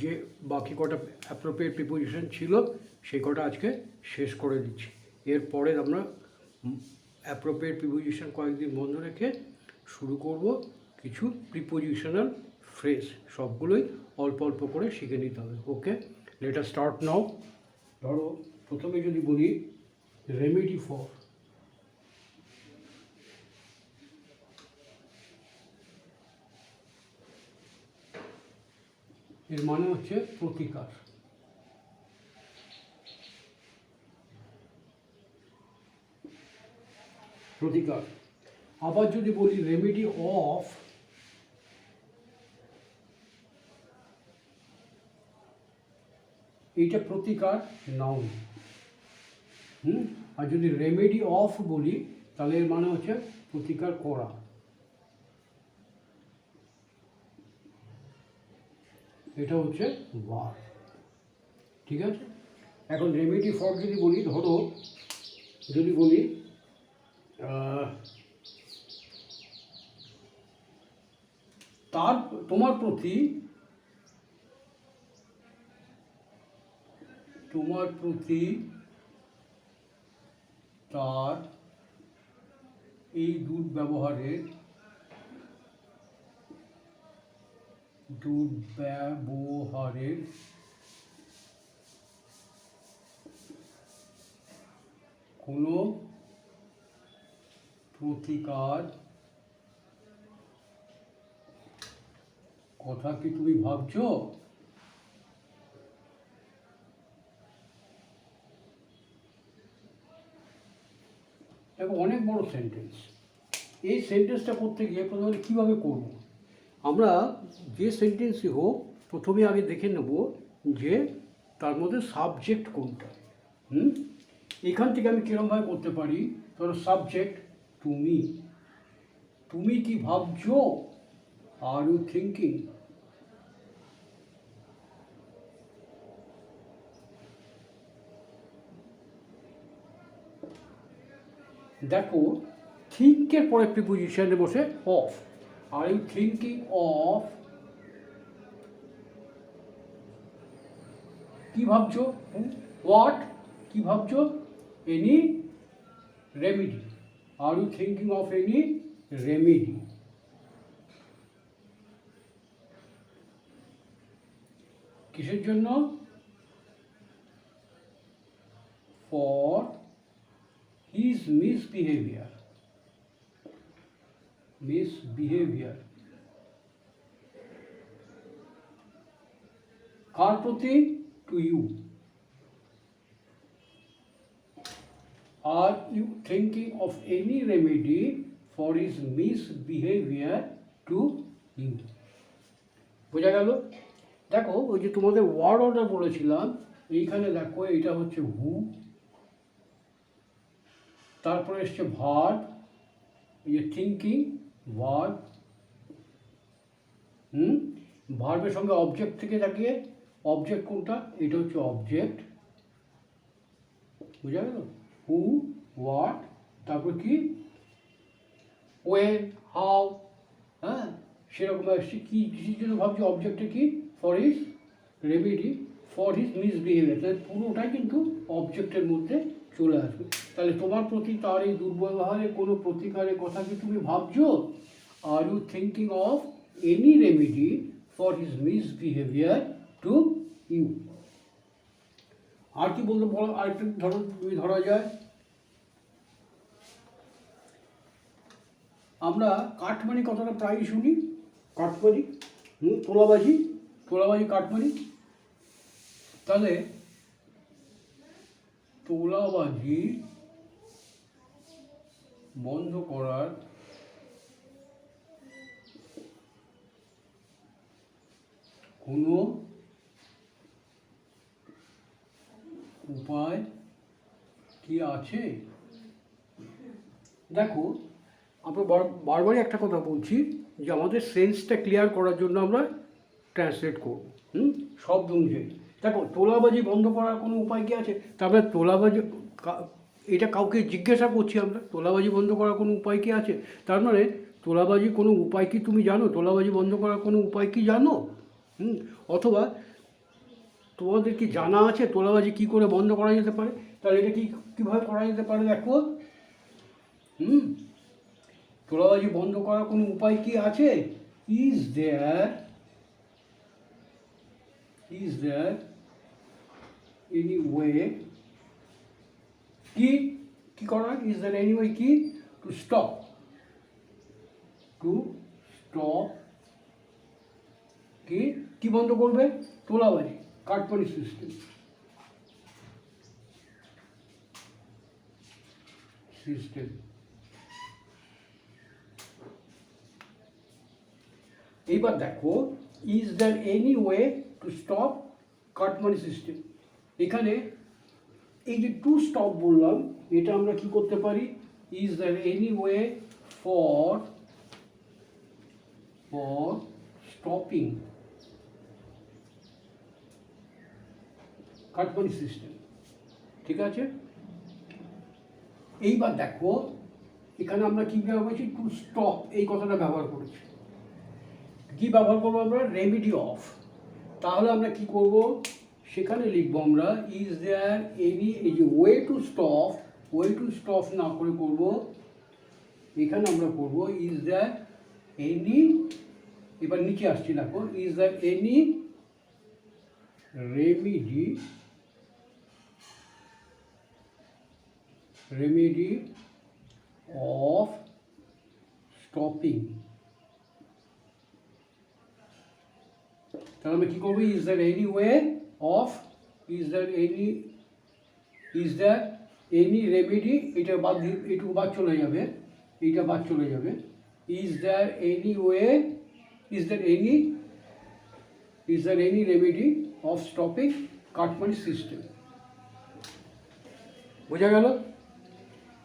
যে বাকি কটা অ্যাপ্রোপ্রিয়েট প্রিপোজিশন ছিল সেই কটা আজকে শেষ করে দিচ্ছি। এরপরে আমরা অ্যাপ্রোপ্রিয়েট প্রিপোজিশন কয়েকদিন বন্ধ রেখে শুরু করব কিছু প্রিপোজিশনাল ফ্রেজ, সবগুলোই অল্প অল্প করে শিখে নিতে হবে। ওকে, লেট আস স্টার্ট নাও। ধরো প্রথমে যদি বলি রেমেডি ফর, এর মানে হচ্ছে প্রতিকার। প্রতিকার। আবার যদি বলি রেমেডি অফ, এইটা প্রতিকার নাউন। আর যদি রেমেডি অফ বলি তাহলে এর মানে হচ্ছে প্রতিকার করা। এটা হচ্ছে ভার্ব। ঠিক আছে, এখন রেমেডি ফর যদি বলি, ধরো যদি বলি তোমার প্রতি তার এই দুর্ব্যবহারের কোনো প্রতিকার কথা কি তুমি ভাবছো? দেখো অনেক বড় সেন্টেন্স। এই সেন্টেন্সটা করতে গিয়ে প্রথমে কীভাবে করব? আমরা যে সেন্টেন্সই হোক প্রথমে আগে দেখে নেব যে তার মধ্যে সাবজেক্ট কোনটা। এখান থেকে আমি কীরকমভাবে করতে পারি, ধরো সাবজেক্ট তুমি, তুমি কি ভাবছো? Are you thinking? দেখো থিঙ্কের পরে প্রিপোজিশনে বসে of. Are you thinking of, কি ভাবছো? হোয়াট, কি ভাবছো? Any remedy. Are you thinking of any remedy? কিসের জন্য? For his misbehaviour. কার প্রতি? To you. Are you thinking of any remedy for his misbehaviour to you. বোঝা গেল? দেখো ওই যে তোমাদের ওয়ার্ড অর্ডার বলেছিলাম, এইখানে দেখো এটা হচ্ছে হু, তারপরে এসছে ভার্ব, এই যে থিঙ্কিং ভার্ব, ভার্বের সঙ্গে অবজেক্ট থেকে তাকিয়ে অবজেক্ট কোনটা? এটা হচ্ছে অবজেক্ট। বুঝা গেল? হু, হোয়াট, তারপর কি ওয়েন, হাউ, হ্যাঁ সেরকম আসছে। কি কিসের জন্য ভাবছি? অবজেক্টে কি? For his remedy for his misbehaviour. তাহলে পুরোটাই কিন্তু অবজেক্টের মধ্যে চলে আসবে। তাহলে তোমার প্রতি তার এই দুর্ব্যবহারে কোনো প্রতিকারের কথা কি তুমি ভাবছো? Are you thinking of any remedy for his misbehaviour to you. আর কি বলতে বলো? আরেকটু ধরা যায়, আমরা কাটমানি কথাটা প্রায়ই শুনি। কাটমানি, তোলাবাজি, কাটমানি। তাহলে তোলাবাজি বন্ধ করার কোনো উপায় কি আছে? দেখো আমরা বারবারই একটা কথা বলছি যে আমাদের সেন্সটা ক্লিয়ার করার জন্য আমরা ট্রান্সলেট করব শব্দ অনুযায়ী। দেখো তোলাবাজি বন্ধ করার কোনো উপায় কি আছে? তারপরে তোলাবাজি, এটা কাউকে জিজ্ঞাসা করছি আমরা, তোলাবাজি বন্ধ করার কোনো উপায় কি আছে? তার মানে তোলাবাজি কোনো উপায় কি তুমি জানো? তোলাবাজি বন্ধ করার কোনো উপায় কি জানো? অথবা তোমাদের কি জানা আছে তোলাবাজি কি করে বন্ধ করা যেতে পারে? তাহলে এটা কীভাবে করা যেতে পারে দেখো। তোলাবাজি বন্ধ করার কোনো উপায় কি আছে? ইজ দেয়ার এনি ওয়ে, কি করা? ইজ দেয়ার এনি ওয়ে কি? টু স্টপ কি বন্ধ করবে? তোলাবাজি, কাটমানি সিস্টেম। এইবার দেখো, is there any way to stop cut money system. এখানে এই যে টু স্টপ বললাম, এটা আমরা কি করতে পারি? Is there any way for stopping cut money system. ঠিক আছে, এইবার দেখো এখানে আমরা কি ব্যবহার করেছি? টু স্টপ এই কথাটা ব্যবহার করেছি। কি ব্যবহার করবো আমরা? Remedy of. তাহলে আমরা কি করব? সেখানে লিখবো আমরা ইজ দেয়ার এনি, এই যে ওয়ে টু স্টপ না করে করব, এখানে আমরা করব ইজ দেয়ার এনি, এবার নিচে আসছি দেখো, is there any remedy of stopping. তাহলে আমরা কী করবো? Is there any way of, is there any remedy, এটা বাদ দিয়ে এটুকু বাদ চলে যাবে, এইটা বাদ চলে যাবে। Is there any way, is there any remedy of stopping cut money system. বোঝা গেল?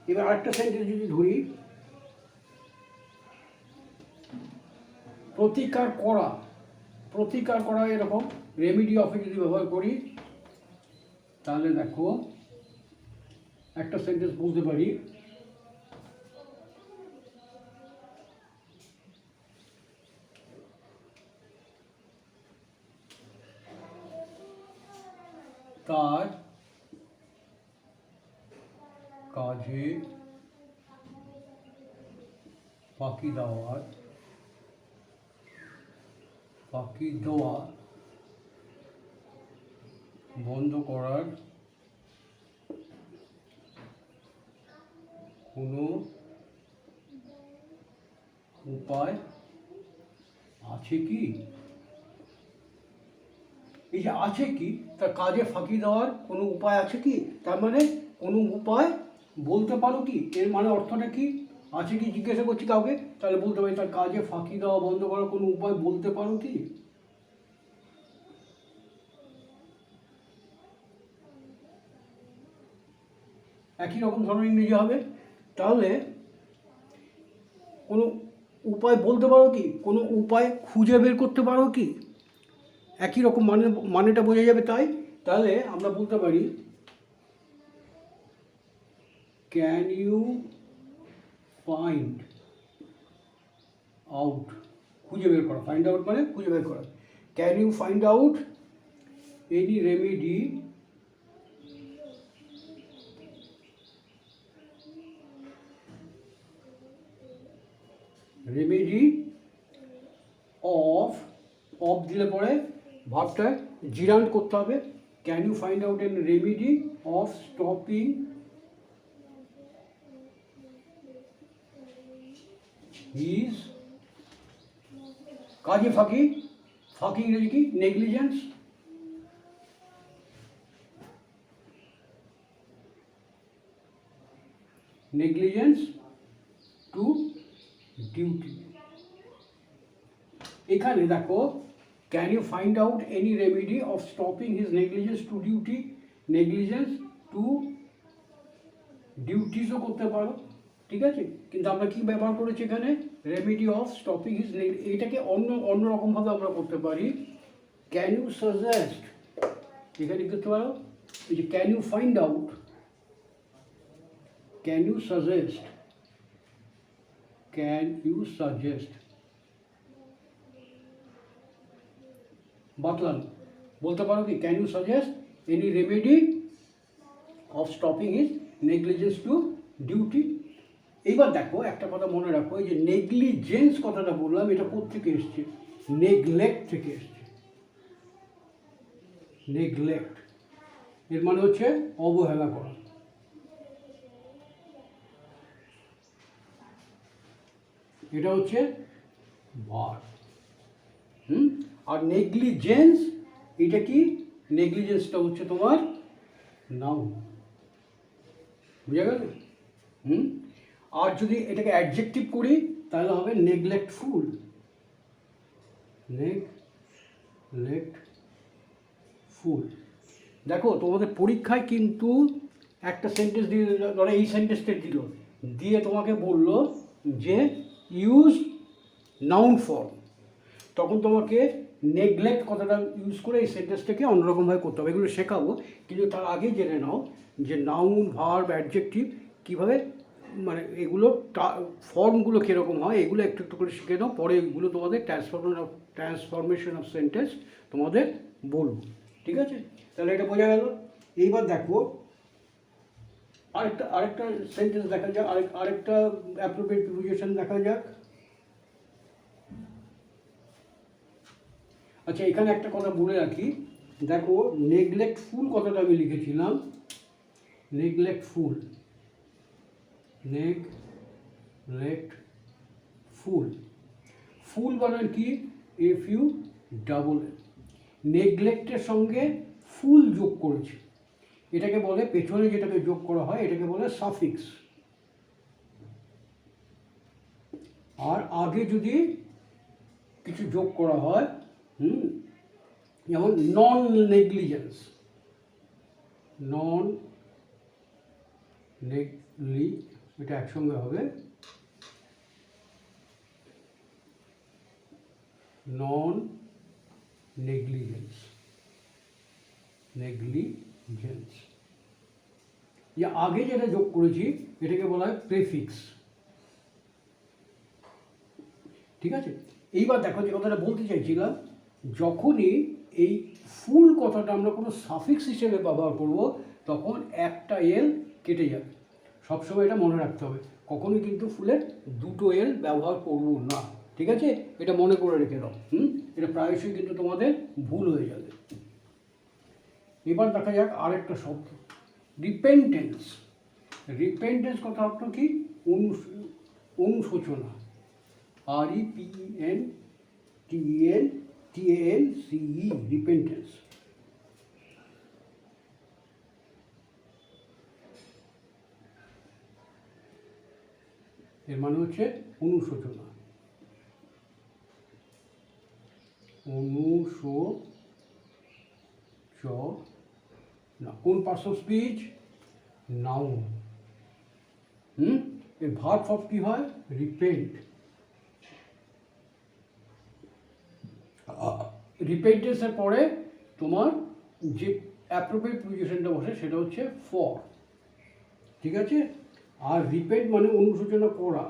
এবার আরেকটা সেন্টেন্স যদি ধরি, প্রতিকার করা এরকম রেমিডি অফে যদি ব্যবহার করি, তাহলে দেখো একটা সেন্টেন্স বলতে পারি, তার কাজে ফাঁকি দেওয়া বন্ধ করার কোনো উপায় আছে কি? এই যে আছে কি, তার কাজে ফাঁকি দেওয়ার কোনো উপায় আছে কি, তার মানে কোনো উপায় বলতে পারো কি, এর মানে অর্থটা কি? আছে কি জিজ্ঞাসা করছি কাউকে, তাহলে বলতে পারি তার কাজে ফাঁকি দেওয়া বন্ধ করার কোনো উপায় বলতে পারো কি? একই রকম ধরনের ইংরেজি হবে। তাহলে কোনো উপায় বলতে পারো কি, কোনো উপায় খুঁজে বের করতে পারো কি, একই রকম মানেটা বোঝা যাবে। তাহলে আমরা বলতে পারি ক্যান ইউ ফাইন্ড আউট, খুঁজে বের করা, ফাইন্ড আউট মানে খুঁজে বের করা। Can you find out any remedy of দিলে পরে ভাবটা জিরান্ট করতে হবে। Can you find out an remedy of stopping his কাজে ফাঁকি ইংরেজি কি? Negligence to duty. এখানে দেখো can you find out any remedy of stopping his negligence to duty, negligence to ডিউটিসও করতে পারো, ঠিক আছে, কিন্তু আমরা কি ব্যবহার করেছি এখানে? রেমেডি অফ স্টপিং হিজ, এইটাকে অন্যরকমভাবে আমরা করতে পারি। ক্যান ইউ সাজেস্ট, এখানে করতে পারো এই যে can you find out, can you suggest বাতলানো, বলতে পারো কি can you suggest any remedy of stopping is negligence to duty. এইবার দেখো একটা কথা মনে রাখো, এই যে নেগলিজেন্স কথাটা বললাম, এটা কোত্থেকে এসছে? নেগলেক্ট থেকে এসছে। নেগলেক্ট এর মানে হচ্ছে অবহেলা করা। এটা হচ্ছে ভার্ব। আর নেগলিজেন্স, এটা কি? নেগলিজেন্সটা হচ্ছে তোমার নাউন। বুঝা গেল? আর যদি এটাকে অ্যাডজেক্টিভ করি তাহলে হবে নেগলেক্টফুল। নেগলেক্টফুল। দেখো তোমাদের পরীক্ষায় কিন্তু একটা সেন্টেন্স দিয়ে, ধরো এই সেন্টেন্সটা দিল, দিয়ে তোমাকে বললো যে ইউজ নাউন ফর্ম, তখন তোমাকে নেগলেক্ট কথাটা ইউজ করে এই সেন্টেন্সটাকে অন্যরকমভাবে করতে হবে। এগুলো শেখাবো, কিন্তু তার আগে জেনে নাও যে নাউন, ভার্ব, অ্যাডজেক্টিভ কীভাবে, মানে এগুলো ফর্মগুলো কীরকম হয়, এগুলো একটু একটু করে শিখে নাও। পরে এগুলো তোমাদের ট্রান্সফরমেশন অফ সেন্টেন্স তোমাদের বলবো, ঠিক আছে? তাহলে এটা বোঝা গেল। এইবার দেখো আরেকটা সেন্টেন্স দেখা যাক, আরেকটা অ্যাপ্রোপ্রিয়েট প্রিপোজিশন দেখা যাক। আচ্ছা, এখানে একটা কথা বলে রাখি, দেখো নেগলেক্টফুল কথাটা আমি লিখেছিলাম, নেগলেক্টফুল, নেগলেক্টফুল। ফুল বানান কি? FU double L। নেগলেক্টের সঙ্গে ফুল যোগ করেছে, এটাকে বলে, পেছনে যেটাকে যোগ করা হয় এটাকে বলে সাফিক্স। আর আগে যদি কিছু যোগ করা হয়, যেমন নন নেগলিজেন্স, নন নেগলি, এটা একসঙ্গে হবে, নন নেগলিজেন্স, নেগলিজেন্স। যে আগে যেটা যোগ করেছি এটাকে বলা হয় প্রেফিক্স, ঠিক আছে? এইবার দেখো যে কথাটা বলতে চাইছিলাম, যখনই এই ফুল কথাটা আমরা কোনো সাফিক্স হিসেবে ব্যবহার করব তখন একটা এল কেটে যাবে। সবসময় এটা মনে রাখতে হবে, কখনোই কিন্তু ফুলের দুটো এল ব্যবহার করব না, ঠিক আছে? এটা মনে করে রেখে দাও। এটা প্রায়শই কিন্তু তোমাদের ভুল হয়ে যাবে। এবার দেখা যাক আরেকটা শব্দ, রিপেন্টেন্স। রিপেন্টেন্স কথা অর্থ কি? অনুশোচনা। REPENTANCE, repentance. এর মানে হচ্ছে অনুশোচনা। অনুশোচনা কোন পার্টস অফ স্পিচ? নাউন। এর ভার্ব ফর্ম কি হয়? রিপেন্ট। রিপেন্টেন্সের পরে তোমার যে অ্যাপ্রোপ্রিয়েট প্রিপোজিশনটা বসে সেটা হচ্ছে ফর, ঠিক আছে? আর রিপেন্ট মানে অনুশোচনা করা।